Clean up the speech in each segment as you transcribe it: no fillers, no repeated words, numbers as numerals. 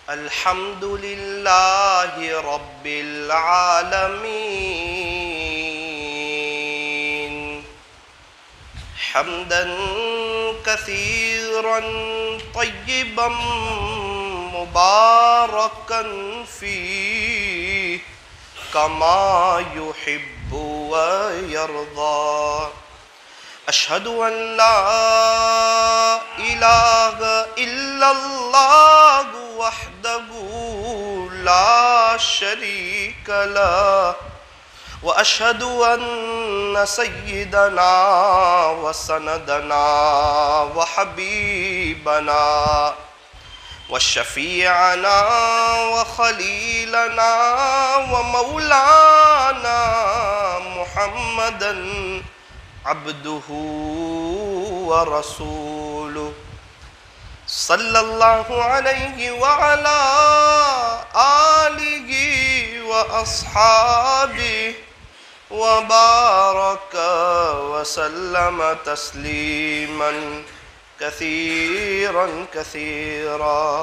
الحمد لله رب العالمين حمدا كثيرا طيبا مباركا فيه كما يحب ويرضى. أشهد أن لا إله إلا الله وحده لا شريك له، وأشهد أن سيدنا وسندنا وحبيبنا وشفيعنا وخليلنا ومولانا محمدا عبده ورسوله صلى الله عليه وعلى آله وأصحابه وبارك وسلم تسليما كثيرا كثيرا.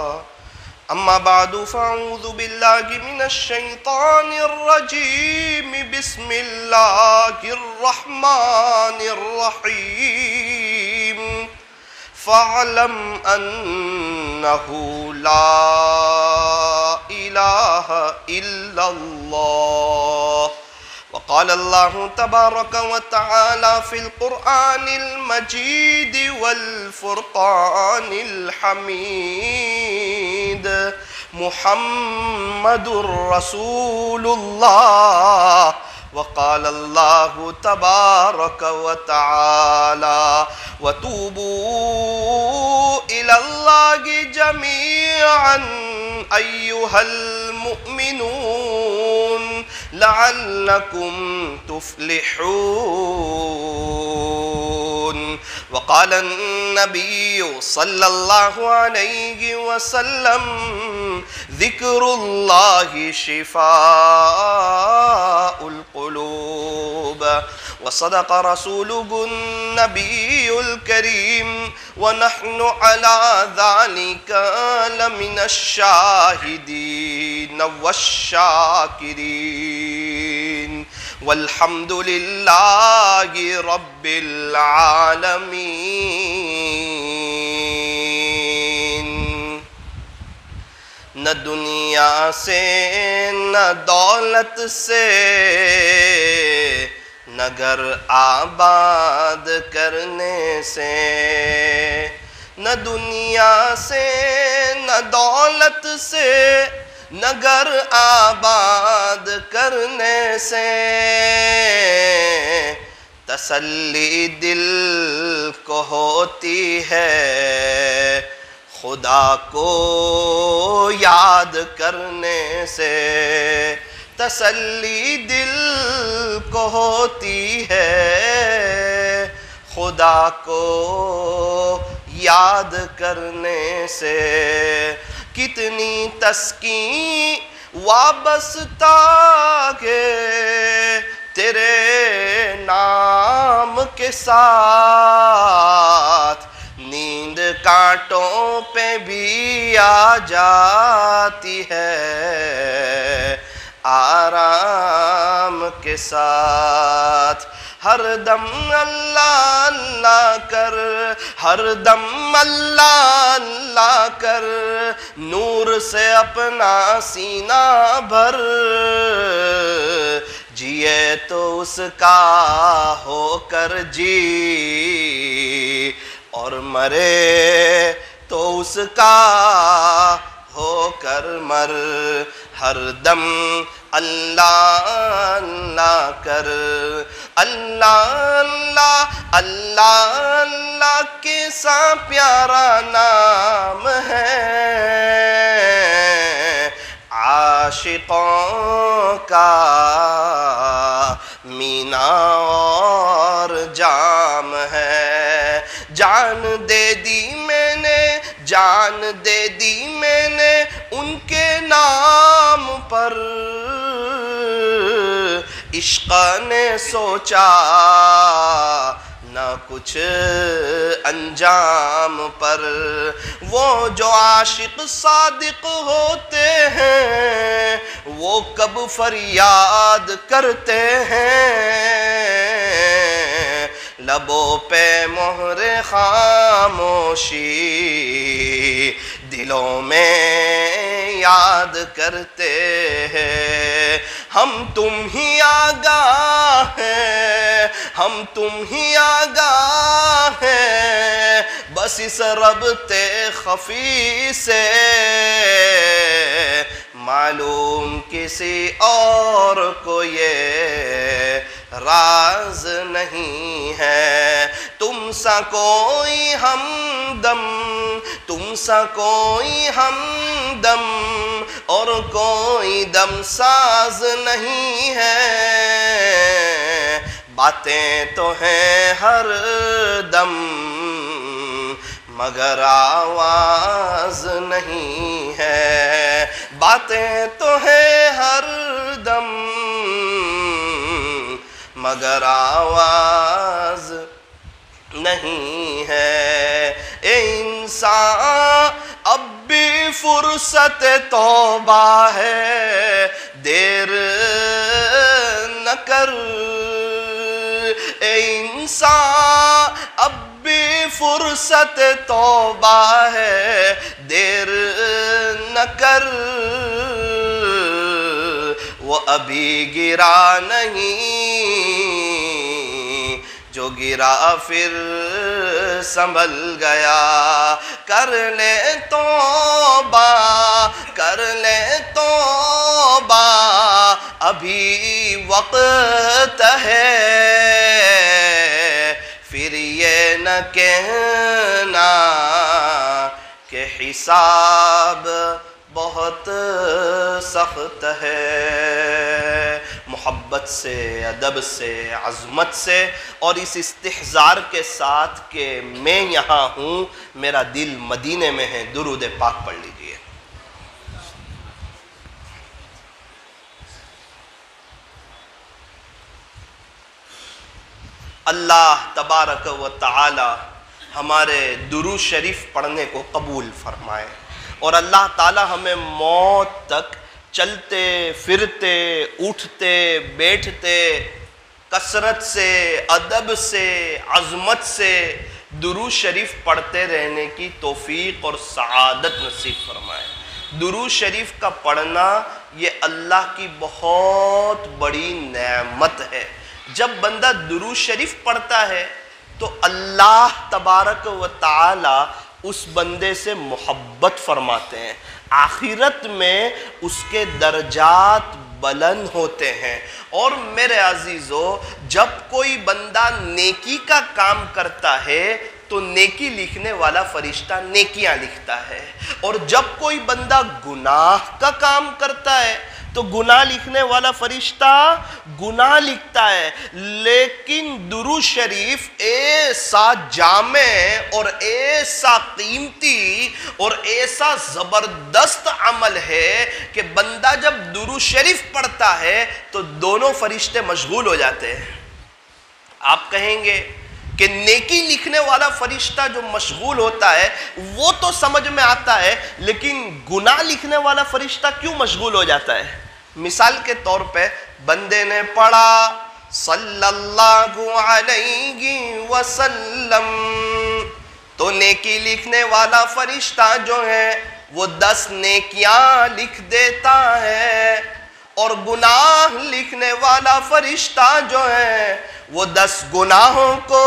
أما بعد فأعوذ بالله من الشيطان الرجيم. بسم الله الرحمن الرحيم. فاعلم أنه لا إله إلا الله. وقال الله تبارك وتعالى في القرآن المجيد والفرقان الحميد: محمد رسول الله. وقال الله تبارك وتعالى: وتوبوا إلى الله جميعا أيها المؤمنون لعلكم تفلحون. وقال النبي صلى الله عليه وسلم: ذكر الله شفاء القلوب. وصدق رسوله النبي الكريم، ونحن على ذلك لمن الشاهدين والشاكرين، والحمد لله رب العالمین. نہ دنیا سے نہ دولت سے نہ گھر آباد کرنے سے، نہ دنیا سے نہ دولت سے نہ گھر آباد کرنے سے تسلی دل کو ہوتی ہے خدا کو یاد کرنے سے. تسلی دل کو ہوتی ہے خدا کو یاد کرنے سے. کتنی تسکین وابستہ ہے تیرے نام کے ساتھ، نیند کانٹوں پہ بھی آ جاتی ہے آرام کے ساتھ. ہر دم اللہ اللہ کر، ہر دم اللہ اللہ کر، نور سے اپنا سینہ بھر. جیے تو اس کا ہو کر جی، اور مرے تو اس کا ہو کر مر. ہر دم اللہ اللہ کر، اللہ اللہ اللہ اللہ کیسا پیارا نام ہے، عاشقوں کا مینا اور جام ہے. جان دے دی میں نے، جان دے دی میں نے ان کے نام پر. عشق نے سوچا نہ کچھ انجام پر۔ وہ جو عاشق صادق ہوتے ہیں وہ کب فریاد کرتے ہیں، لبوں پہ مہر خاموشی دلوں میں یاد کرتے ہیں۔ ہم تم ہی آگاہ ہیں، ہم تم ہی آگاہ ہیں، بس اس ربط خفی سے، معلوم کسی اور کو یہ راز نہیں ہے۔ تم سا کوئی ہمدم، تم سا کوئی ہمدم اور کوئی دم ساز نہیں ہے، باتیں تو ہیں ہر دم مگر آواز نہیں ہے، باتیں تو ہیں ہر دم مگر آواز نہیں ہے۔ اے انسان اب بھی فرصت توبہ ہے، دیر نہ کر۔ اے انسان اب بھی فرصت توبہ ہے، دیر نہ کر، وہ ابھی گرا نہیں، جو گرا پھر سنبھل گیا۔ کر لے توبہ، کر لے توبہ، ابھی وقت ہے، پھر یہ نہ کہنا کہ حساب بہت سخت ہے۔ محبت سے، ادب سے، عظمت سے اور اس استحضار کے ساتھ کہ میں یہاں ہوں، میرا دل مدینے میں ہے، درود پاک پڑھ لیجئے۔ اللہ تبارک و تعالی ہمارے درود شریف پڑھنے کو قبول فرمائے، اور اللہ تعالی ہمیں موت تک چلتے پھرتے اٹھتے بیٹھتے کثرت سے، ادب سے، عظمت سے درود شریف پڑھتے رہنے کی توفیق اور سعادت نصیب فرمائے۔ درود شریف کا پڑھنا یہ اللہ کی بہت بڑی نعمت ہے۔ جب بندہ درود شریف پڑھتا ہے تو اللہ تبارک و تعالی اس بندے سے محبت فرماتے ہیں، آخرت میں اس کے درجات بلند ہوتے ہیں۔ اور میرے عزیزو، جب کوئی بندہ نیکی کا کام کرتا ہے تو نیکی لکھنے والا فرشتہ نیکیاں لکھتا ہے، اور جب کوئی بندہ گناہ کا کام کرتا ہے تو گناہ لکھنے والا فرشتہ گناہ لکھتا ہے۔ لیکن درود شریف ایسا جامع اور ایسا قیمتی اور ایسا زبردست عمل ہے کہ بندہ جب درود شریف پڑھتا ہے تو دونوں فرشتے مشغول ہو جاتے ہیں۔ آپ کہیں گے کہ نیکی لکھنے والا فرشتہ جو مشغول ہوتا ہے وہ تو سمجھ میں آتا ہے، لیکن گناہ لکھنے والا فرشتہ کیوں مشغول ہو جاتا ہے؟ مثال کے طور پہ بندے نے پڑھا صلی اللہ علیہ وسلم، تو نیکی لکھنے والا فرشتہ جو ہے وہ 10 نیکیاں لکھ دیتا ہے، اور گناہ لکھنے والا فرشتہ جو ہے وہ 10 گناہوں کو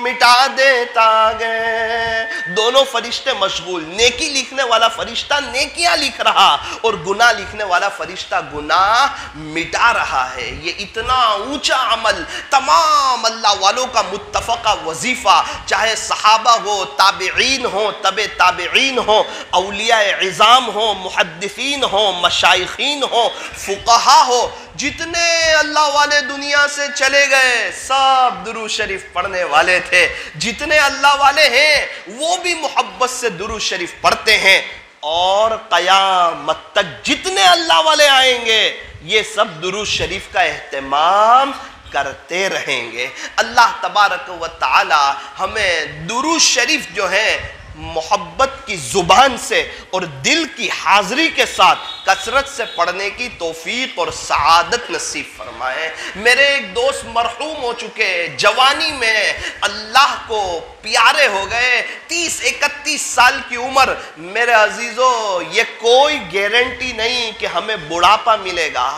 مٹا دیتا ہے۔ دونوں فرشتے مشغول، نیکی لکھنے والا فرشتہ نیکیاں لکھ رہا اور گناہ لکھنے والا فرشتہ گناہ مٹا رہا ہے۔ یہ اتنا اونچا عمل، تمام اللہ والوں کا متفقہ وظیفہ، چاہے صحابہ ہو، تابعین ہو، تبع تابعین ہو، اولیاء عظام ہو، محدثین ہو، مشائخین ہو، فقہا ہو، جتنے اللہ والے دنیا سے چلے گئے سب درود شریف پڑھنے والے تھے۔ جتنے اللہ والے ہیں وہ بھی محبت سے درود شریف پڑھتے ہیں، اور قیامت تک جتنے اللہ والے آئیں گے یہ سب درود شریف کا اہتمام کرتے رہیں گے۔ اللہ تبارک و تعالی ہمیں درود شریف جو ہے محبت کی زبان سے اور دل کی حاضری کے ساتھ کثرت سے پڑھنے کی توفیق اور سعادت نصیب فرمائے۔ میرے ایک دوست مرحوم ہو چکے، جوانی میں اللہ کو پیارے ہو گئے، 30-31 سال کی عمر۔ میرے عزیزو، یہ کوئی گارنٹی نہیں کہ ہمیں بڑھاپا ملے گا۔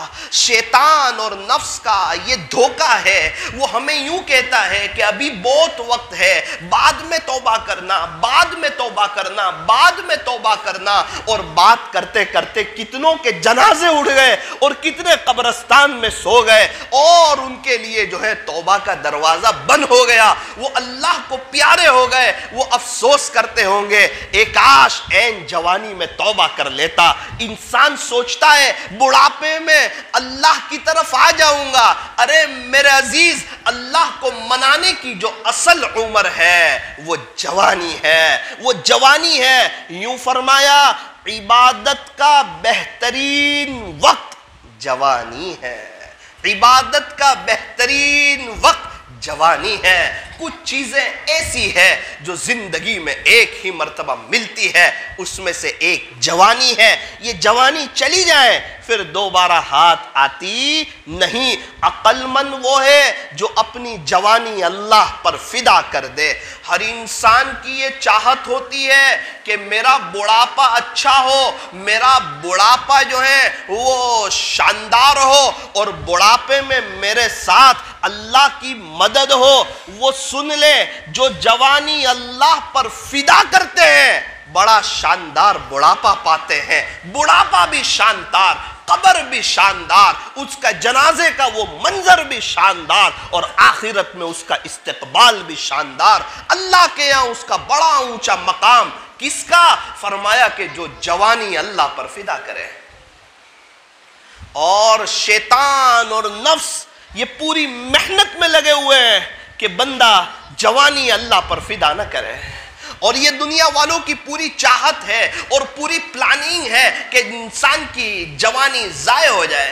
شیطان اور نفس کا یہ دھوکہ ہے، وہ ہمیں یوں کہتا ہے کہ ابھی بہت وقت ہے، بعد میں توبہ کرنا، بعد میں توبہ کرنا، بعد میں توبہ کرنا، اور بات کرتے کرتے کتنوں کے جنازے اڑ گئے اور کتنے قبرستان میں سو گئے، اور ان کے لیے جو ہے توبہ کا دروازہ بند ہو گیا۔ وہ اللہ کو پیارے ہو گئے، وہ افسوس کرتے ہوں گے اے کاش این جوانی میں توبہ کر لیتا۔ انسان سوچتا ہے بڑھاپے میں اللہ کی طرف آ جاؤں گا۔ ارے میرے عزیز، اللہ کو منانے کی جو اصل عمر ہے وہ جوانی ہے، وہ جوانی ہے۔ یوں فرمایا عبادت کا بہترین وقت جوانی ہے، عبادت کا بہترین وقت جوانی ہے۔ کچھ چیزیں ایسی ہے جو زندگی میں ایک ہی مرتبہ ملتی ہے، اس میں سے ایک جوانی ہے۔ یہ جوانی چلی جائے پھر دوبارہ ہاتھ آتی نہیں۔ عقل مند وہ ہے جو اپنی جوانی اللہ پر فدا کر دے۔ ہر انسان کی یہ چاہت ہوتی ہے کہ میرا بڑھاپا اچھا ہو، میرا بڑھاپا جو ہے وہ شاندار ہو، اور بڑھاپے میں میرے ساتھ اللہ کی مدد ہو۔ وہ سن لے، جو جوانی اللہ پر فدا کرتے ہیں بڑا شاندار بڑھاپا پاتے ہیں۔ بڑھاپا بھی شاندار، قبر بھی شاندار، اس کا جنازے کا وہ منظر بھی شاندار، اور آخرت میں اس کا استقبال بھی شاندار۔ اللہ کے یہاں اس کا بڑا اونچا مقام۔ کس کا؟ فرمایا کہ جو جوانی اللہ پر فدا کرے۔ اور شیطان اور نفس یہ پوری محنت میں لگے ہوئے ہیں کہ بندہ جوانی اللہ پر فدا نہ کرے، اور یہ دنیا والوں کی پوری چاہت ہے اور پوری پلاننگ ہے کہ انسان کی جوانی ضائع ہو جائے۔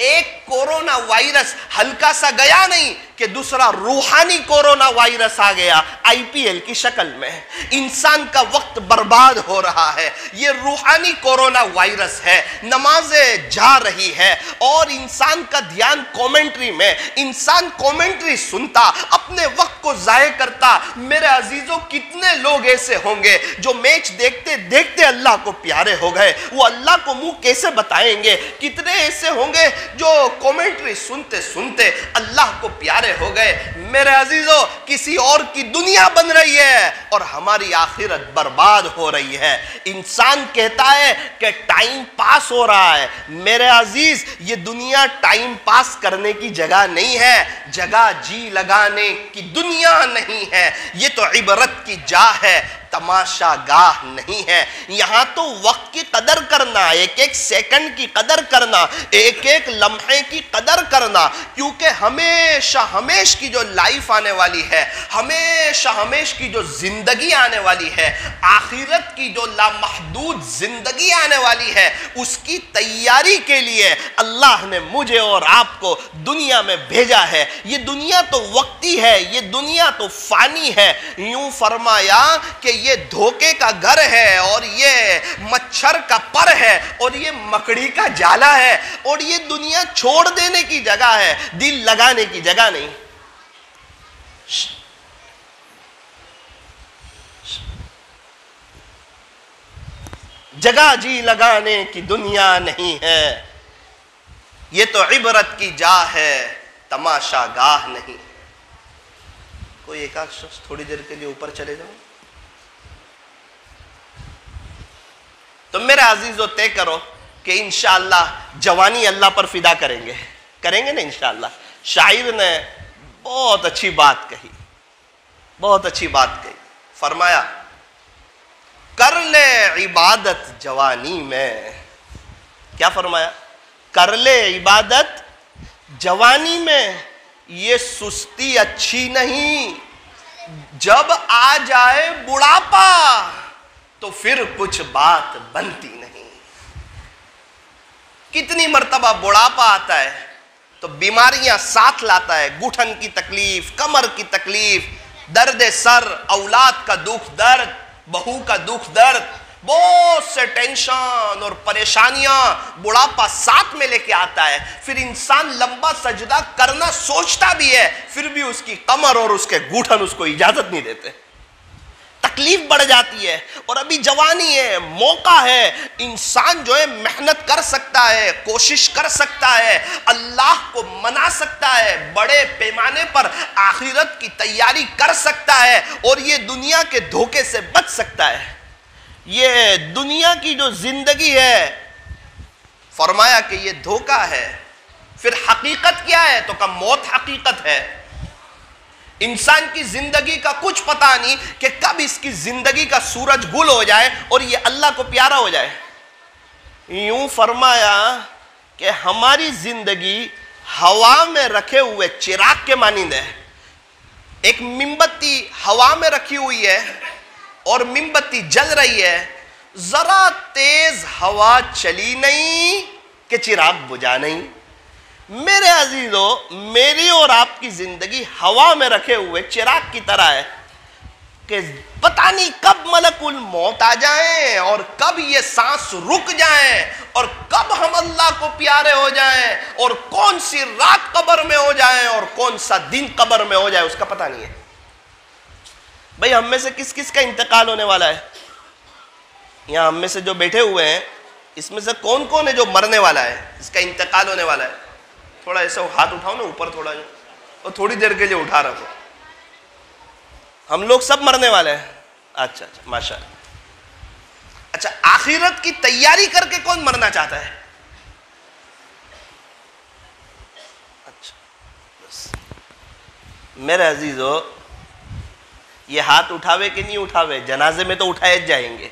ایک کورونا وائرس ہلکا سا گیا نہیں کہ دوسرا روحانی کورونا وائرس آ گیا IPL کی شکل میں۔ انسان کا وقت برباد ہو رہا ہے، یہ روحانی کورونا وائرس ہے۔ نمازیں جا رہی ہے اور انسان کا دھیان کومنٹری میں، انسان کومنٹری سنتا، اپنے وقت کو ضائع کرتا۔ میرے عزیزوں، کتنے لوگ ایسے ہوں گے جو میچ دیکھتے دیکھتے اللہ کو پیارے ہو گئے، وہ اللہ کو منہ کیسے بتائیں گے؟ کتنے ایسے ہوں گے جو کومنٹری سنتے سنتے اللہ کو پیارے ہو گئے۔ میرے عزیزو، کسی اور کی دنیا بن رہی ہے اور ہماری آخرت برباد ہو رہی ہے۔ انسان کہتا ہے کہ ٹائم پاس ہو رہا ہے۔ میرے عزیز، یہ دنیا ٹائم پاس کرنے کی جگہ نہیں ہے، جگہ جی لگانے کی دنیا نہیں ہے۔ یہ تو عبرت کی جا ہے، تماشا گاہ نہیں ہے۔ یہاں تو وقت کی قدر کرنا، ایک ایک سیکنڈ کی قدر کرنا، ایک ایک لمحے کی قدر کرنا، کیونکہ ہمیشہ ہمیش کی جو لائف آنے والی ہے، ہمیشہ ہمیش کی جو زندگی آنے والی ہے، آخرت کی جو لامحدود زندگی آنے والی ہے، اس کی تیاری کے لیے اللہ نے مجھے اور آپ کو دنیا میں بھیجا ہے۔ یہ دنیا تو وقتی ہے، یہ دنیا تو فانی ہے۔ یوں فرمایا کہ یہ دھوکے کا گھر ہے، اور یہ مچھر کا پر ہے، اور یہ مکڑی کا جالا ہے، اور یہ دنیا چھوڑ دینے کی جگہ ہے، دل لگانے کی جگہ نہیں۔ جگہ جی لگانے کی دنیا نہیں ہے، یہ تو عبرت کی جا ہے، تماشا گاہ نہیں۔ کوئی ایک آدھ شخص تھوڑی دیر کے لیے اوپر چلے جاؤ۔ تو میرے عزیزو، طے کرو کہ انشاءاللہ جوانی اللہ پر فدا کریں گے نا انشاءاللہ۔ شاعر نے بہت اچھی بات کہی، بہت اچھی بات کہی۔ فرمایا کر لے عبادت جوانی میں۔ کیا فرمایا؟ کر لے عبادت جوانی میں، یہ سستی اچھی نہیں، جب آ جائے بڑھاپا تو پھر کچھ بات بنتی نہیں۔ کتنی مرتبہ بڑھاپا آتا ہے تو بیماریاں ساتھ لاتا ہے، گھٹن کی تکلیف، کمر کی تکلیف، درد سر، اولاد کا دکھ درد، بہو کا دکھ درد، بہت سے ٹینشن اور پریشانیاں بڑھاپا ساتھ میں لے کے آتا ہے. پھر انسان لمبا سجدہ کرنا سوچتا بھی ہے، پھر بھی اس کی کمر اور اس کے گھٹن اس کو اجازت نہیں دیتے، تکلیف بڑھ جاتی ہے. اور ابھی جوانی ہے، موقع ہے، انسان جو ہے محنت کر سکتا ہے، کوشش کر سکتا ہے، اللہ کو منا سکتا ہے، بڑے پیمانے پر آخرت کی تیاری کر سکتا ہے، اور یہ دنیا کے دھوکے سے بچ سکتا ہے. یہ دنیا کی جو زندگی ہے، فرمایا کہ یہ دھوکہ ہے. پھر حقیقت کیا ہے؟ تو کہا موت حقیقت ہے. انسان کی زندگی کا کچھ پتہ نہیں کہ کب اس کی زندگی کا سورج گل ہو جائے اور یہ اللہ کو پیارا ہو جائے. یوں فرمایا کہ ہماری زندگی ہوا میں رکھے ہوئے چراغ کے مانند ہے. ایک موم بتی ہوا میں رکھی ہوئی ہے اور موم بتی جل رہی ہے، ذرا تیز ہوا چلی نہیں کہ چراغ بجھا نہیں. میرے عزیزو، میری اور آپ کی زندگی ہوا میں رکھے ہوئے چراغ کی طرح ہے کہ پتہ نہیں کب ملک الموت آ جائیں اور کب یہ سانس رک جائیں اور کب ہم اللہ کو پیارے ہو جائیں اور کون سی رات قبر میں ہو جائیں اور کون سا دن قبر میں ہو جائے، اس کا پتہ نہیں ہے. بھئی ہم میں سے کس کس کا انتقال ہونے والا ہے؟ یہاں ہم میں سے جو بیٹھے ہوئے ہیں، اس میں سے کون کون ہے جو مرنے والا ہے، اس کا انتقال ہونے والا ہے؟ تھوڑا ایسا ہاتھ اٹھاؤ نا اوپر، تھوڑا اور تھوڑی دیر کے لیے اٹھا رکھو. ہم لوگ سب مرنے والے ہیں. اچھا ماشاء اللہ. اچھا، آخرت کی تیاری کر کے کون مرنا چاہتا ہے؟ اچھا بس. میرے عزیزو، یہ ہاتھ اٹھاوے کہ نہیں اٹھاوے، جنازے میں تو اٹھائے جائیں گے،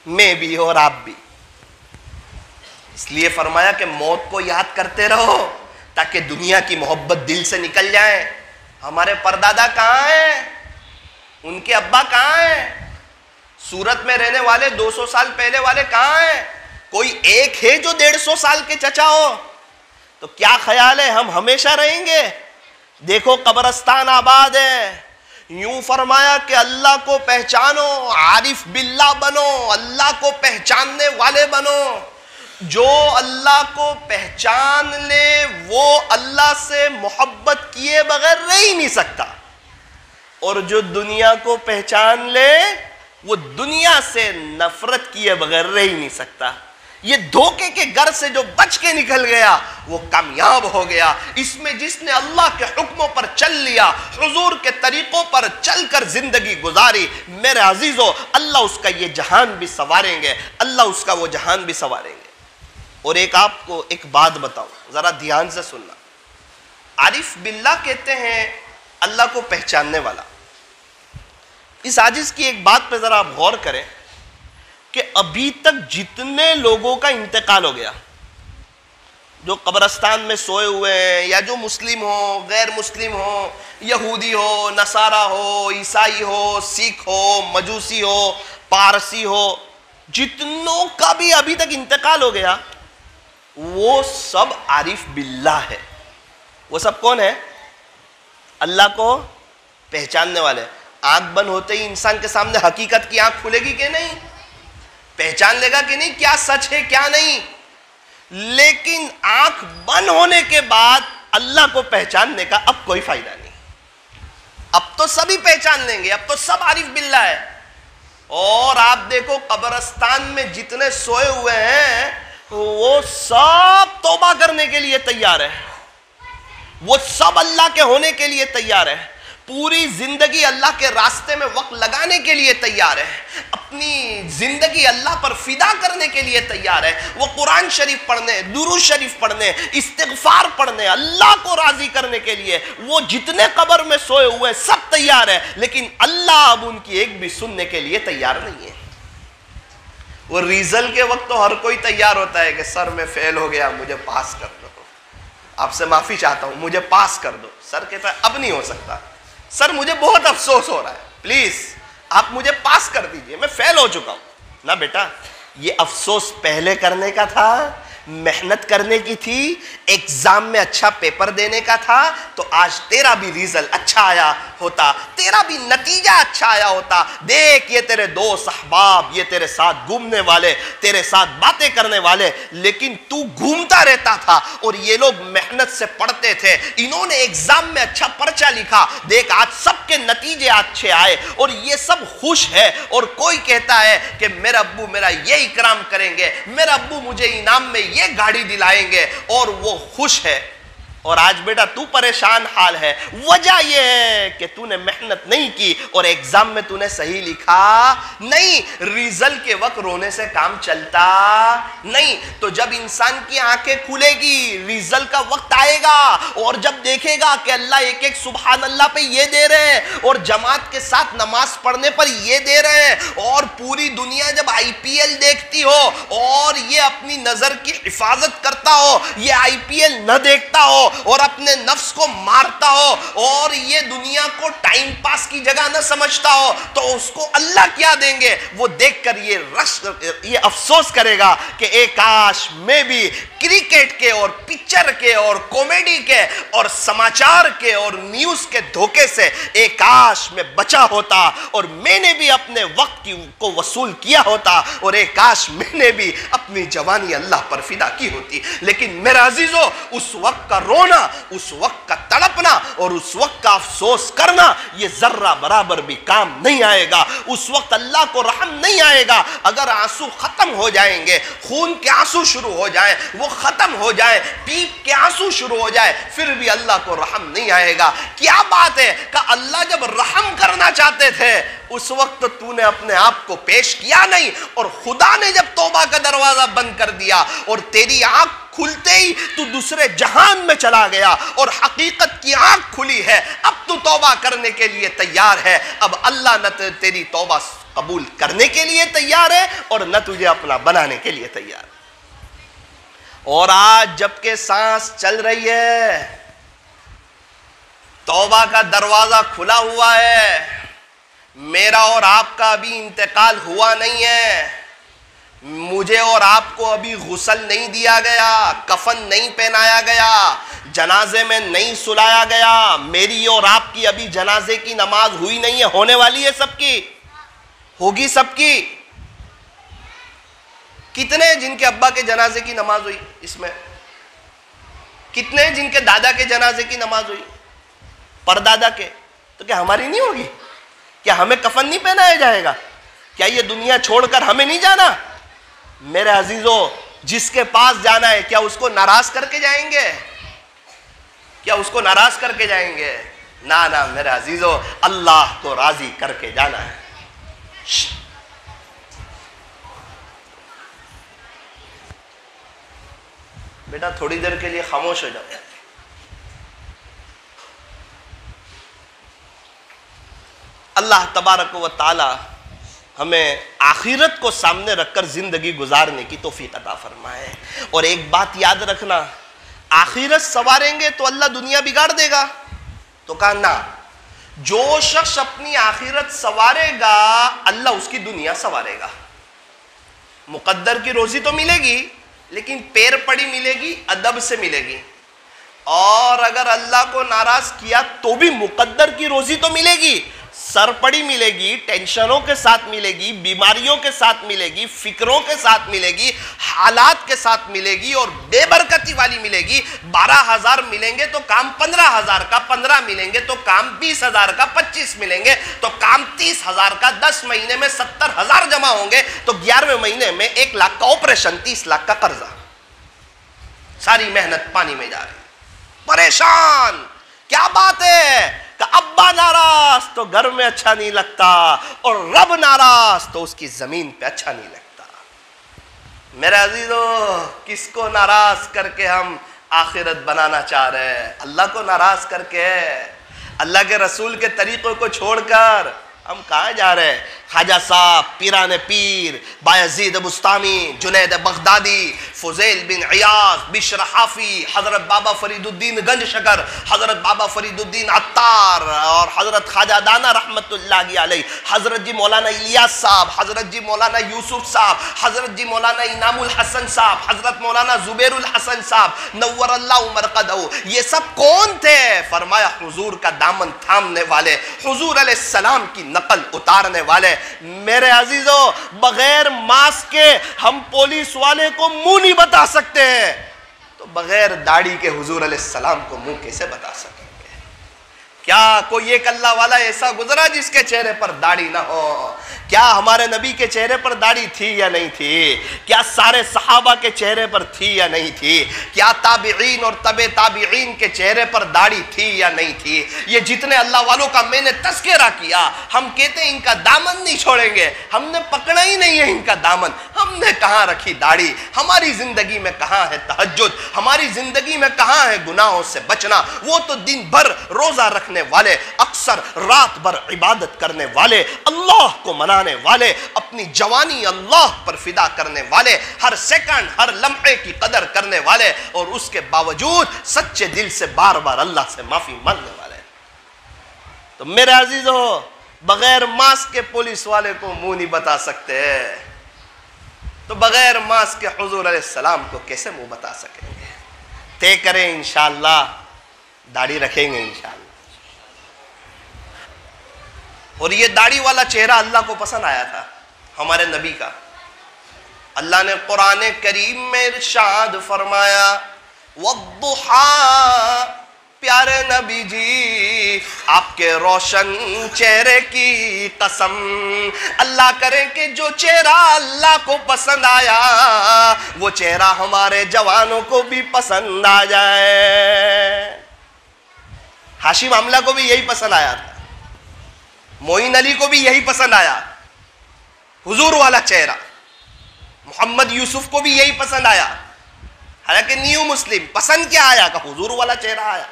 میں بھی اور آپ بھی. اس لیے فرمایا کہ موت کو یاد کرتے رہو تاکہ دنیا کی محبت دل سے نکل جائے. ہمارے پردادا کہاں ہیں؟ ان کے ابا کہاں ہیں؟ سورت میں رہنے والے 200 سال پہلے والے کہاں ہیں؟ کوئی ایک ہے جو 150 سال کے چچا ہو؟ تو کیا خیال ہے ہم ہمیشہ رہیں گے؟ دیکھو قبرستان آباد ہے. یوں فرمایا کہ اللہ کو پہچانو، عارف باللہ بنو، اللہ کو پہچاننے والے بنو. جو اللہ کو پہچان لے وہ اللہ سے محبت کیے بغیر رہ ہی نہیں سکتا، اور جو دنیا کو پہچان لے وہ دنیا سے نفرت کیے بغیر رہ ہی نہیں سکتا. یہ دھوکے کے گھر سے جو بچ کے نکل گیا وہ کامیاب ہو گیا. اس میں جس نے اللہ کے حکموں پر چل لیا، حضور کے طریقوں پر چل کر زندگی گزاری، میرے عزیزو، اللہ اس کا یہ جہان بھی سنواریں گے، اللہ اس کا وہ جہان بھی سنواریں گے. اور آپ کو ایک بات بتاؤں، ذرا دھیان سے سننا. عارف باللہ کہتے ہیں اللہ کو پہچاننے والا. اس عاجز کی ایک بات پہ ذرا آپ غور کریں کہ ابھی تک جتنے لوگوں کا انتقال ہو گیا، جو قبرستان میں سوئے ہوئے ہیں، یا جو مسلم ہو، غیر مسلم ہو، یہودی ہو، نصارہ ہو، عیسائی ہو، سکھ ہو، مجوسی ہو، پارسی ہو، جتنوں کا بھی ابھی تک انتقال ہو گیا، وہ سب عارف باللہ ہے. وہ سب کون ہے؟ اللہ کو پہچاننے والے. آنکھ بند ہوتے ہی انسان کے سامنے حقیقت کی آنکھ کھلے گی کہ نہیں؟ پہچان لے گا کہ نہیں کیا سچ ہے کیا نہیں؟ لیکن آنکھ بند ہونے کے بعد اللہ کو پہچاننے کا اب کوئی فائدہ نہیں. اب تو سبھی پہچان لیں گے، اب تو سب عارف باللہ ہے. اور آپ دیکھو قبرستان میں جتنے سوئے ہوئے ہیں وہ سب توبہ کرنے کے لیے تیار ہے، وہ سب اللہ کے ہونے کے لیے تیار ہے، پوری زندگی اللہ کے راستے میں وقت لگانے کے لیے تیار ہے، اپنی زندگی اللہ پر فدا کرنے کے لیے تیار ہے. وہ قرآن شریف پڑھنے، درود شریف پڑھنے، استغفار پڑھنے، اللہ کو راضی کرنے کے لیے وہ جتنے قبر میں سوئے ہوئے سب تیار ہے. لیکن اللہ اب ان کی ایک بھی سننے کے لیے تیار نہیں ہے. وہ ریزل کے وقت تو ہر کوئی تیار ہوتا ہے کہ سر میں فیل ہو گیا، مجھے پاس کر دو، آپ سے معافی چاہتا ہوں، مجھے پاس کر دو. سر کہتا ہے اب نہیں ہو سکتا، سر مجھے بہت افسوس ہو رہا ہے، پلیز آپ مجھے پاس کر دیجئے، میں فیل ہو چکا ہوں. نہ بیٹا، یہ افسوس پہلے کرنے کا تھا محنت کرنے کی تھی, ایگزام میں اچھا پیپر دینے کا تھا, تو آج تیرا بھی ریزلٹ اچھا آیا ہوتا, تیرا بھی نتیجہ اچھا آیا ہوتا. دیکھ یہ تیرے دوست احباب, یہ تیرے ساتھ گھومنے والے, تیرے ساتھ باتیں کرنے والے, لیکن تو گھومتا رہتا تھا اور یہ لوگ محنت سے پڑھتے تھے, انہوں نے ایگزام میں اچھا پرچہ لکھا, دیکھ آج سب کے نتیجے اچھے آئے اور یہ سب خوش ہے. اور کوئی کہتا ہے کہ میرا ابو میرا یہ اکرام کریں گے, میرا ابو مجھے انعام میں یہ گاڑی دلائیں گے, اور وہ خوش ہے. اور آج بیٹا تو پریشان حال ہے, وجہ یہ ہے کہ تو نے محنت نہیں کی اور ایگزام میں تو نے صحیح لکھا نہیں. ریزلٹ کے وقت رونے سے کام چلتا نہیں. تو جب انسان کی آنکھیں کھلے گی, ریزلٹ کا وقت آئے گا, اور جب دیکھے گا کہ اللہ ایک ایک سبحان اللہ پہ یہ دے رہے ہیں, اور جماعت کے ساتھ نماز پڑھنے پر یہ دے رہے ہیں, اور پوری دنیا جب IPL دیکھتی ہو اور یہ اپنی نظر کی حفاظت کرتا ہو, یہ IPL نہ دیکھتا ہو اور اپنے نفس کو مارتا ہو, اور یہ دنیا کو ٹائم پاس کی جگہ نہ سمجھتا ہو, تو اس کو اللہ کیا دیں گے؟ وہ دیکھ کر یہ افسوس کرے گا کہ اے کاش میں بھی کرکٹ کے اور پکچر کے اور کامیڈی کے اور سماچار کے اور نیوز کے دھوکے سے اے کاش میں بچا ہوتا, اور میں نے بھی اپنے وقت کو وصول کیا ہوتا, اور اے کاش میں نے بھی اپنی جوانی اللہ پر فدا کی ہوتی. لیکن میرا عزیزو, اس وقت کا رونا, اس وقت کا تڑپنا اور اس وقت کا افسوس کرنا یہ ذرہ برابر بھی کام نہیں آئے گا. اس وقت اللہ کو رحم نہیں آئے گا. اگر آنسو ختم ہو جائیں گے, خون کے آنسو شروع ہو جائیں, وہ ختم ہو جائے, پیپ کے آنسو شروع ہو جائے, پھر بھی اللہ کو رحم نہیں آئے گا. کیا بات ہے کہ اللہ جب رحم کرنا چاہتے تھے اس وقت تو نے اپنے آپ کو پیش کیا نہیں, اور خدا نے جب توبہ کا دروازہ بند کر دیا اور تیری آنکھ کھلتے ہی تو دوسرے جہان میں چلا گیا اور حقیقت کی آنکھ کھلی ہے, اب تو توبہ کرنے کے لیے تیار ہے. اب اللہ نہ تیری توبہ قبول کرنے کے لیے تیار ہے اور نہ تجھے اپنا بنانے کے لیے تیار. اور آج جبکہ سانس چل رہی ہے, توبہ کا دروازہ کھلا ہوا ہے, میرا اور آپ کا ابھی انتقال ہوا نہیں ہے, مجھے اور آپ کو ابھی غسل نہیں دیا گیا, کفن نہیں پہنایا گیا, جنازے میں نہیں سلایا گیا, میری اور آپ کی ابھی جنازے کی نماز ہوئی نہیں ہے, ہونے والی ہے سب کی, ہوگی سب کی. کتنے جن کے ابا کے جنازے کی نماز ہوئی اس میں؟ کتنے جن کے دادا کے جنازے کی نماز ہوئی, پردادا کے؟ تو کیا ہماری نہیں ہوگی؟ کیا ہمیں کفن نہیں پہنایا جائے گا؟ کیا یہ دنیا چھوڑ کر ہمیں نہیں جانا؟ میرے عزیزو, جس کے پاس جانا ہے کیا اس کو ناراض کر کے جائیں گے؟ کیا اس کو ناراض کر کے جائیں گے؟ نہ میرے عزیزو, اللہ کو راضی کر کے جانا ہے. بیٹا تھوڑی دیر کے لیے خاموش ہو جاؤ. اللہ تبارک و تعالی ہمیں آخرت کو سامنے رکھ کر زندگی گزارنے کی توفیق عطا فرمائے. اور ایک بات یاد رکھنا, آخرت سنواریں گے تو اللہ دنیا بگاڑ دے گا؟ تو کہا نہ, جو شخص اپنی آخرت سنوارے گا اللہ اس کی دنیا سنوارے گا. مقدر کی روزی تو ملے گی لیکن پیر پڑی ملے گی, ادب سے ملے گی. اور اگر اللہ کو ناراض کیا تو بھی مقدر کی روزی تو ملے گی, سر پڑی ملے گی, ٹینشنوں کے ساتھ ملے گی, بیماریوں کے ساتھ ملے گی, فکروں کے ساتھ ملے گی, حالات کے ساتھ ملے گی, اور بے برکتی والی ملے گی. 12,000 ملیں گے تو کام 15,000 کا, 15 ملیں گے تو کام 20,000 کا, 25 ملیں گے تو کام 30,000 کا, 10 مہینے میں 70,000 جمع ہوں گے تو 11ویں مہینے میں 1 لاکھ کا آپریشن, 30 لاکھ کا قرضہ. ساری محنت پانی میں جا رہی, پریشان. کیا بات ہے کہ ابا ناراض تو گھر میں اچھا نہیں لگتا, اور رب ناراض تو اس کی زمین پہ اچھا نہیں لگتا. میرے عزیزو, کس کو ناراض کر کے ہم آخرت بنانا چاہ رہے ہیں؟ اللہ کو ناراض کر کے, اللہ کے رسول کے طریقوں کو چھوڑ کر ہم کہاں جا رہے ہیں؟ خواجہ صاحب، پیران پیر، بایزید بستامی، جنید بغدادی، فضیل بن عیاض، بشر حافی، حضرت بابا فرید الدین گنج شکر، حضرت بابا فرید الدین عطار اور حضرت خواجہ دانا رحمت اللہ علیہ، حضرت جی مولانا الیاس صاحب، حضرت جی مولانا یوسف صاحب، حضرت جی مولانا انعام الحسن صاحب، حضرت مولانا زبیر الحسن صاحب، نور اللہ مرقدہ، یہ سب کون تھے؟ فرمایا حضور کا دامن تھامنے والے، حضور علیہ السلام کی نقل اتارنے والے۔ میرے عزیزو، بغیر ماسک کے ہم پولیس والے کو منہ نہیں بتا سکتے ہیں، تو بغیر داڑھی کے حضور علیہ السلام کو منہ کیسے بتا سکیں گے؟ کیا کوئی ایک اللہ والا ایسا گزرا جس کے چہرے پر داڑھی نہ ہو؟ کیا ہمارے نبی کے چہرے پر داڑھی تھی یا نہیں تھی؟ کیا سارے صحابہ کے چہرے پر تھی یا نہیں تھی؟ کیا تابعین اور تبع تابعین کے چہرے پر داڑھی تھی یا نہیں تھی؟ یہ جتنے اللہ والوں کا میں نے تذکرہ کیا، ہم کہتے ہیں ان کا دامن نہیں چھوڑیں گے، ہم نے پکڑا ہی نہیں ہے ان کا دامن۔ ہم نے کہاں رکھی داڑھی؟ ہماری زندگی میں کہاں ہے تہجد؟ ہماری زندگی میں کہاں ہے گناہوں سے بچنا؟ وہ تو دن بھر روزہ رکھنے والے، اکثر رات بھر عبادت کرنے والے، اللہ کو منانے والے، اپنی جوانی اللہ پر فدا کرنے والے، ہر سیکنڈ ہر لمحے کی قدر کرنے والے، اور اس کے باوجود سچے دل سے بار بار اللہ سے معافی مانگنے والے۔ تو میرے عزیزو، بغیر ماسک کے پولیس والے کو منہ نہیں بتا سکتے، تو بغیر ماسک کے حضور علیہ السلام کو کیسے منہ بتا سکیں گے؟ طے کریں انشاءاللہ، داڑھی رکھیں گے انشاءاللہ۔ اور یہ داڑھی والا چہرہ اللہ کو پسند آیا تھا، ہمارے نبی کا۔ اللہ نے قرآن کریم میں ارشاد فرمایا، وَالضُّحَىٰ، پیارے نبی جی آپ کے روشن چہرے کی قسم، اللہ کرے کہ جو چہرہ اللہ کو پسند آیا وہ چہرہ ہمارے جوانوں کو بھی پسند آ جائے۔ ہاشم عملہ کو بھی یہی پسند آیا تھا، معین علی کو بھی یہی پسند آیا، حضور والا چہرہ۔ محمد یوسف کو بھی یہی پسند آیا، حالانکہ نیو مسلم پسند کیا آیا کہ حضور والا چہرہ آیا،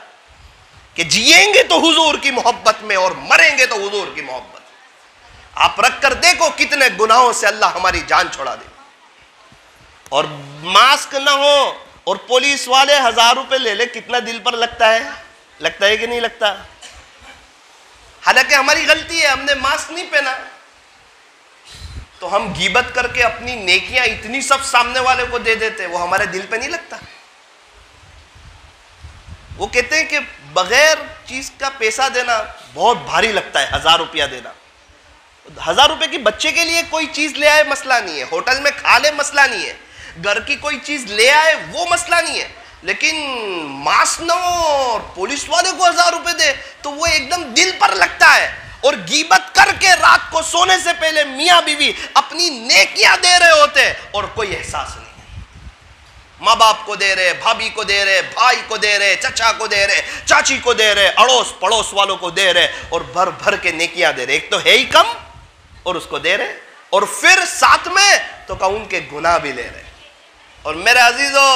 کہ جیئیں گے تو حضور کی محبت میں اور مریں گے تو حضور کی محبت۔ آپ رکھ کر دیکھو کتنے گناہوں سے اللہ ہماری جان چھوڑا دے۔ اور ماسک نہ ہو اور پولیس والے 1000 روپے لے لے، کتنا دل پر لگتا ہے کہ نہیں لگتا؟ حالانکہ ہماری غلطی ہے، ہم نے ماسک نہیں پہنا، تو ہم غیبت کر کے اپنی نیکیاں اتنی سب سامنے والے کو دے دیتے، وہ ہمارے دل پہ نہیں لگتا۔ وہ کہتے ہیں کہ بغیر چیز کا پیسہ دینا بہت بھاری لگتا ہے، 1000 روپیہ دینا۔ 1000 روپے کی بچے کے لیے کوئی چیز لے آئے مسئلہ نہیں ہے، ہوٹل میں کھا لے مسئلہ نہیں ہے، گھر کی کوئی چیز لے آئے وہ مسئلہ نہیں ہے، لیکن ماسک نہ ہو اور پولیس والے کو 1000 روپے دے تو وہ ایک دم دل پر لگتا ہے۔ اور غیبت کر کے رات کو سونے سے پہلے میاں بیوی اپنی نیکیاں دے رہے ہوتے اور کوئی احساس نہیں، ماں باپ کو دے رہے، بھابھی کو دے رہے، بھائی کو دے رہے، چچا کو دے رہے، چاچی کو دے رہے، اڑوس پڑوس والوں کو دے رہے، اور بھر بھر کے نیکیاں دے رہے۔ ایک تو ہے ہی کم اور اس کو دے رہے، اور پھر ساتھ میں تو کہ ان کے گناہ بھی لے رہے۔ اور میرے عزیزو،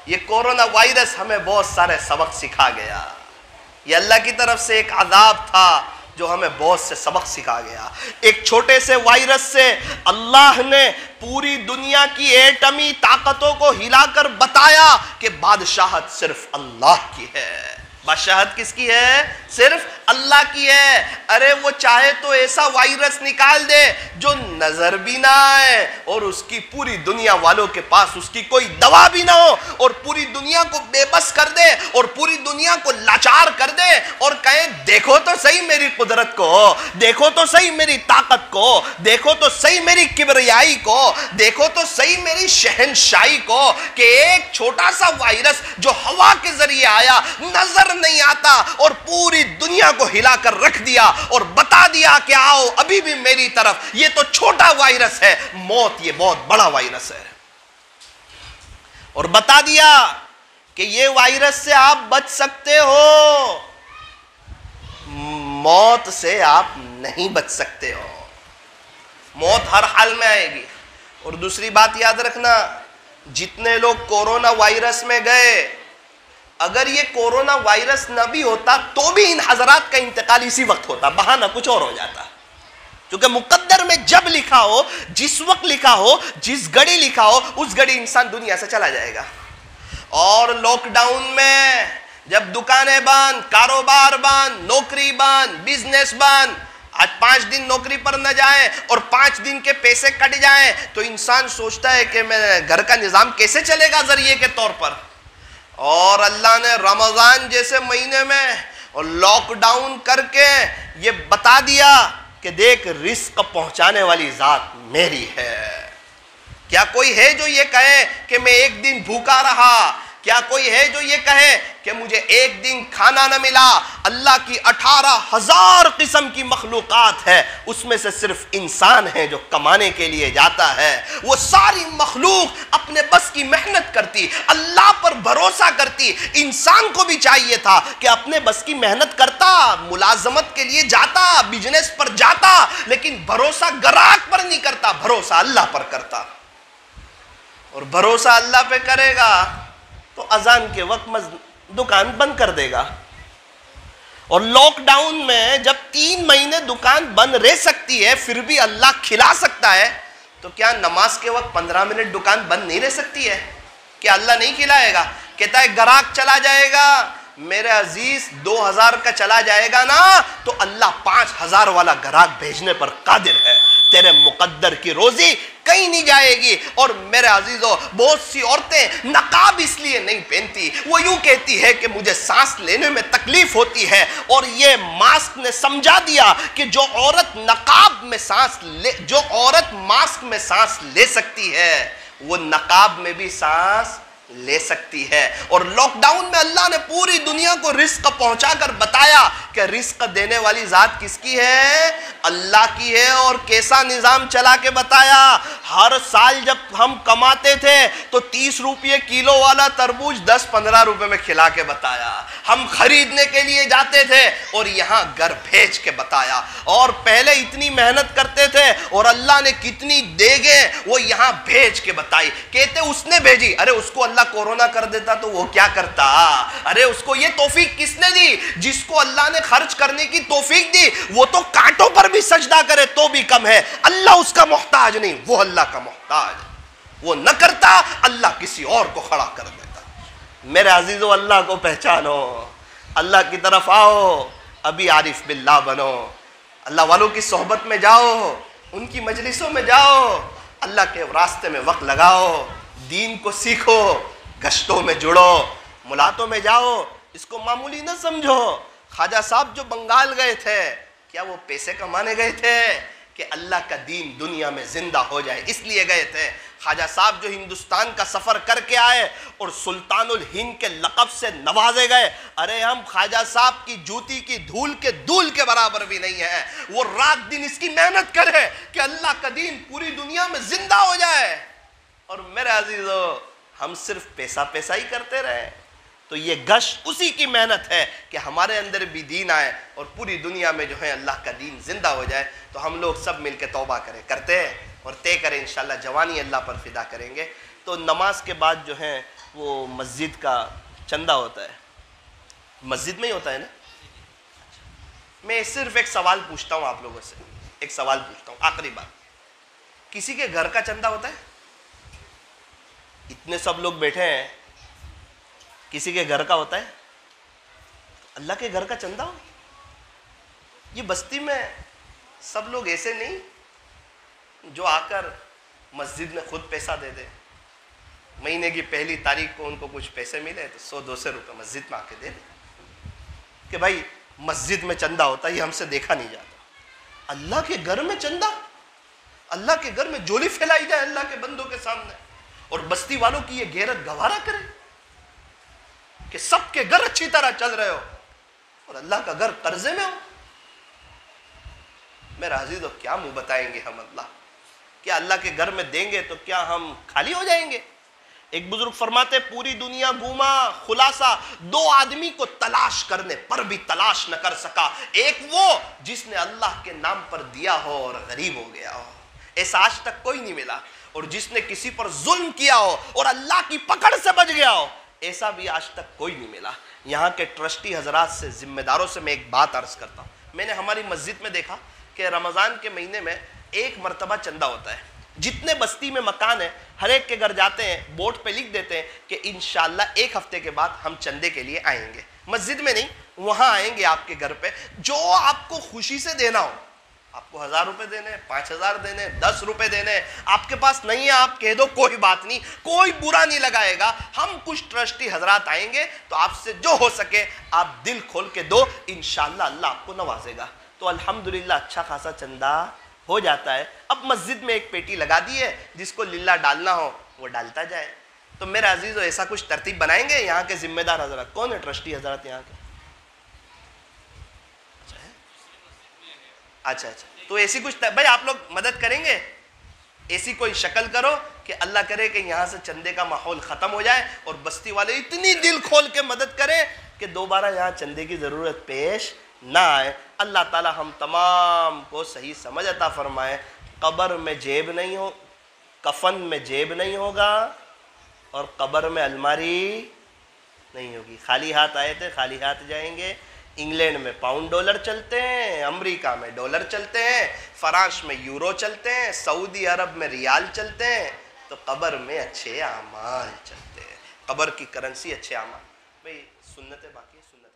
یہ کورونا وائرس ہمیں بہت سارے سبق سکھا گیا۔ یہ اللہ کی طرف سے ایک عذاب تھا جو ہمیں بہت سے سبق سکھا گیا۔ ایک چھوٹے سے وائرس سے اللہ نے پوری دنیا کی ایٹمی طاقتوں کو ہلا کر بتایا کہ بادشاہت صرف اللہ کی ہے۔ بادشاہت کس کی ہے؟ صرف اللہ کی ہے۔ ارے وہ چاہے تو ایسا وائرس نکال دے جو نظر بھی نہ آئے اور اس کی پوری دنیا والوں کے پاس اس کی کوئی دوا بھی نہ ہو، اور پوری دنیا کو بے بس کر دے اور پوری دنیا کو لاچار کر دے اور کہے دیکھو تو صحیح میری قدرت کو، دیکھو تو صحیح میری طاقت کو، دیکھو تو صحیح میری کبریائی کو، دیکھو تو صحیح میری شہنشاہی کو، کہ ایک چھوٹا سا وائرس جو ہوا کے ذریعے آیا، نظر نہیں آتا، اور پوری دنیا کو ہلا کر رکھ دیا اور بتا دیا کہ آؤ ابھی بھی میری طرف۔ یہ تو چھوٹا وائرس ہے، موت یہ بہت بڑا وائرس ہے۔ اور بتا دیا کہ یہ وائرس سے آپ بچ سکتے ہو، موت سے آپ نہیں بچ سکتے ہو، موت ہر حال میں آئے گی۔ اور دوسری بات یاد رکھنا، جتنے لوگ کورونا وائرس میں گئے، اگر یہ کورونا وائرس نہ بھی ہوتا تو بھی ان حضرات کا انتقال اسی وقت ہوتا، بہانہ کچھ اور ہو جاتا۔ کیونکہ مقدر میں جب لکھا ہو، جس وقت لکھا ہو، جس گھڑی لکھا ہو، اس گھڑی انسان دنیا سے چلا جائے گا۔ اور لاک ڈاؤن میں جب دکانیں بند، کاروبار بند، نوکری بند، بزنس بند، آج 5 دن نوکری پر نہ جائیں اور 5 دن کے پیسے کٹ جائیں تو انسان سوچتا ہے کہ میں گھر کا نظام کیسے چلے گا ذریعے کے طور پر۔ اور اللہ نے رمضان جیسے مہینے میں اور لاک ڈاؤن کر کے یہ بتا دیا کہ دیکھ رزق پہنچانے والی ذات میری ہے۔ کیا کوئی ہے جو یہ کہے کہ میں ایک دن بھوکا رہا؟ کیا کوئی ہے جو یہ کہے کہ مجھے ایک دن کھانا نہ ملا؟ اللہ کی 18,000 قسم کی مخلوقات ہے، اس میں سے صرف انسان ہے جو کمانے کے لیے جاتا ہے۔ وہ ساری مخلوق اپنے بس کی محنت کرتی، اللہ پر بھروسہ کرتی۔ انسان کو بھی چاہیے تھا کہ اپنے بس کی محنت کرتا، ملازمت کے لیے جاتا، بزنس پر جاتا، لیکن بھروسہ گراہک پر نہیں کرتا، بھروسہ اللہ پر کرتا۔ اور بھروسہ اللہ پہ کرے گا تو اذان کے وقت دکان بند کر دے گا۔ اور لاک ڈاؤن میں جب 3 مہینے دکان بند رہ سکتی ہے پھر بھی اللہ کھلا سکتا ہے، تو کیا نماز کے وقت 15 منٹ دکان بند نہیں رہ سکتی ہے؟ کیا اللہ نہیں کھلائے گا؟ کہتا ہے گراہک چلا جائے گا، میرے عزیز 2000 کا چلا جائے گا نا تو اللہ 5000 والا گراہک بھیجنے پر قادر ہے۔ تیرے مقدر کی روزی کہیں نہیں جائے گی۔ اور میرے عزیزو، بہت سی عورتیں نقاب اس لیے نہیں پہنتی، وہ یوں کہتی ہے کہ مجھے سانس لینے میں تکلیف ہوتی ہے، اور یہ ماسک نے سمجھا دیا کہ جو عورت ماسک میں سانس لے سکتی ہے وہ نقاب میں بھی سانس لے سکتی ہے۔ اور لاک ڈاؤن میں اللہ نے پوری دنیا کو رزق پہنچا کر بتایا کہ رزق دینے والی ذات کس کی ہے؟ اللہ کی ہے۔ اور کیسا نظام چلا کے بتایا؟ ہر سال جب ہم کماتے تھے تو 30 روپے کلو والا تربوز 10-15 روپے میں کھلا کے بتایا۔ ہم خریدنے کے لیے جاتے تھے اور یہاں گھر بھیج کے بتایا۔ اور پہلے اتنی محنت کرتے تھے اور اللہ نے کتنی دیگیں وہ یہاں بھیج کے بتائی۔ کہتے اس نے بھیجی، ارے اس کو اللہ کورونا کر دیتا تو وہ کیا کرتا؟ ارے اس کو یہ توفیق کس نے دی؟ جس کو اللہ نے خرچ کرنے کی توفیق دی وہ تو کانٹوں پر بھی سجدہ کرے تو بھی کم ہے۔ اللہ اس کا محتاج نہیں، وہ اللہ کا محتاج۔ وہ نہ کرتا، اللہ کسی اور کو کھڑا کر دیتا۔ میرے عزیزو، اللہ کو پہچانو، اللہ کی طرف آؤ، ابھی عارف باللہ بنو، اللہ والوں کی صحبت میں جاؤ، ان کی مجلسوں میں جاؤ، اللہ کے راستے میں وقت لگاؤ، دین کو سیکھو، گشتوں میں جڑو، ملاقاتوں میں جاؤ۔ اس کو معمولی نہ سمجھو۔ خواجہ صاحب جو بنگال گئے تھے، کیا وہ پیسے کمانے گئے تھے کہ اللہ کا دین دنیا میں زندہ ہو جائے؟ اس لیے گئے تھے۔ خواجہ صاحب جو ہندوستان کا سفر کر کے آئے اور سلطان الہند کے لقب سے نوازے گئے، ارے ہم خواجہ صاحب کی جوتی کی دھول کے برابر بھی نہیں ہے۔ وہ رات دن اس کی محنت کرے کہ اللہ کا دین پوری دنیا میں زندہ ہو جائے۔ اور میرے عزیزو، ہم صرف پیسہ ہی کرتے رہے تو یہ گش اسی کی محنت ہے کہ ہمارے اندر بھی دین آئے اور پوری دنیا میں جو ہے اللہ کا دین زندہ ہو جائے۔ تو ہم لوگ سب مل کے توبہ کرتے ہیں اور طے کریں، انشاءاللہ جوانی اللہ پر فدا کریں گے۔ تو نماز کے بعد جو ہے وہ مسجد کا چندہ ہوتا ہے، مسجد میں ہی ہوتا ہے نا۔ میں صرف ایک سوال پوچھتا ہوں آپ لوگوں سے، ایک سوال پوچھتا ہوں، آخری بات، کسی کے گھر کا چندہ ہوتا ہے؟ اتنے سب لوگ بیٹھے ہیں، کسی کے گھر کا ہوتا ہے؟ اللہ کے گھر کا چندہ ہو؟ یہ بستی میں سب لوگ ایسے نہیں جو آ کر مسجد میں خود پیسہ دے دے، مہینے کی پہلی تاریخ کو ان کو کچھ پیسے ملے تو 100-200 روپے مسجد میں آ کے دے دے کہ بھائی مسجد میں چندہ ہوتا ہے، یہ ہم سے دیکھا نہیں جاتا۔ اللہ کے گھر میں چندہ، اللہ کے گھر میں جولی پھیلائی جائے اللہ کے بندوں کے سامنے، اور بستی والوں کی یہ غیرت گوارا کرے کہ سب کے گھر اچھی طرح چل رہے ہو اور اللہ کا گھر قرضے میں ہو۔ میرا عزیزو، کیا منہ بتائیں گے ہم اللہ؟ کیا اللہ کے گھر میں دیں گے تو کیا ہم خالی ہو جائیں گے؟ ایک بزرگ فرماتے پوری دنیا گھوما، خلاصہ 2 آدمی کو تلاش کرنے پر بھی تلاش نہ کر سکا، ایک وہ جس نے اللہ کے نام پر دیا ہو اور غریب ہو گیا ہو، ایسا آج تک کوئی نہیں ملا، اور جس نے کسی پر ظلم کیا ہو اور اللہ کی پکڑ سے بچ گیا ہو، ایسا بھی آج تک کوئی نہیں ملا۔ یہاں کے ٹرسٹی حضرات سے، ذمہ داروں سے میں ایک بات عرض کرتا ہوں، میں نے ہماری مسجد میں دیکھا کہ رمضان کے مہینے میں ایک مرتبہ چندہ ہوتا ہے. جتنے بستی میں مکان ہیں ہر ایک کے گھر جاتے ہیں, بورڈ پہ لکھ دیتے ہیں کہ انشاءاللہ ایک ہفتے کے بعد ہم چندے کے لیے آئیں گے. مسجد میں نہیں, وہاں آئیں گے آپ کے گھر پہ. جو آپ کو خوشی سے دینا ہو, آپ کو 1000 روپے دینے, 5000 دینے, 10 روپے دینے, آپ کے پاس نہیں ہے آپ کہہ دو, کوئی بات نہیں, کوئی برا نہیں لگائے گا. ہم کچھ ٹرسٹی حضرات آئیں گے تو آپ سے جو ہو سکے آپ دل کھول کے دو, انشاءاللہ اللہ آپ کو نوازے گا. تو الحمدللہ اچھا خاصا چندہ ہو جاتا ہے. اب مسجد میں ایک پیٹی لگا دی ہے, جس کو للہ ڈالنا ہو وہ ڈالتا جائے. تو میرے عزیزو ایسا کچھ ترتیب بنائیں گے. یہاں کے ذمہ دار حضرات کون ہے, ٹرسٹی حضرات یہاں کے؟ اچھا, تو ایسی کچھ بھائی آپ لوگ مدد کریں گے, ایسی کوئی شکل کرو کہ اللہ کرے کہ یہاں سے چندے کا ماحول ختم ہو جائے اور بستی والے اتنی دل کھول کے مدد کریں کہ دوبارہ یہاں چندے کی ضرورت پیش نہ آئے. اللہ تعالی ہم تمام کو صحیح سمجھ عطا فرمائے. قبر میں جیب نہیں ہو, کفن میں جیب نہیں ہوگا, اور قبر میں الماری نہیں ہوگی. خالی ہاتھ آئے تھے خالی ہاتھ جائیں گے. انگلینڈ میں پاؤنڈ ڈالر چلتے ہیں, امریکہ میں ڈالر چلتے ہیں, فرانس میں یورو چلتے ہیں, سعودی عرب میں ریال چلتے ہیں. تو قبر میں اچھے اعمال چلتے ہیں, قبر کی کرنسی اچھے اعمال. بھئی سنت باقی ہے, سنت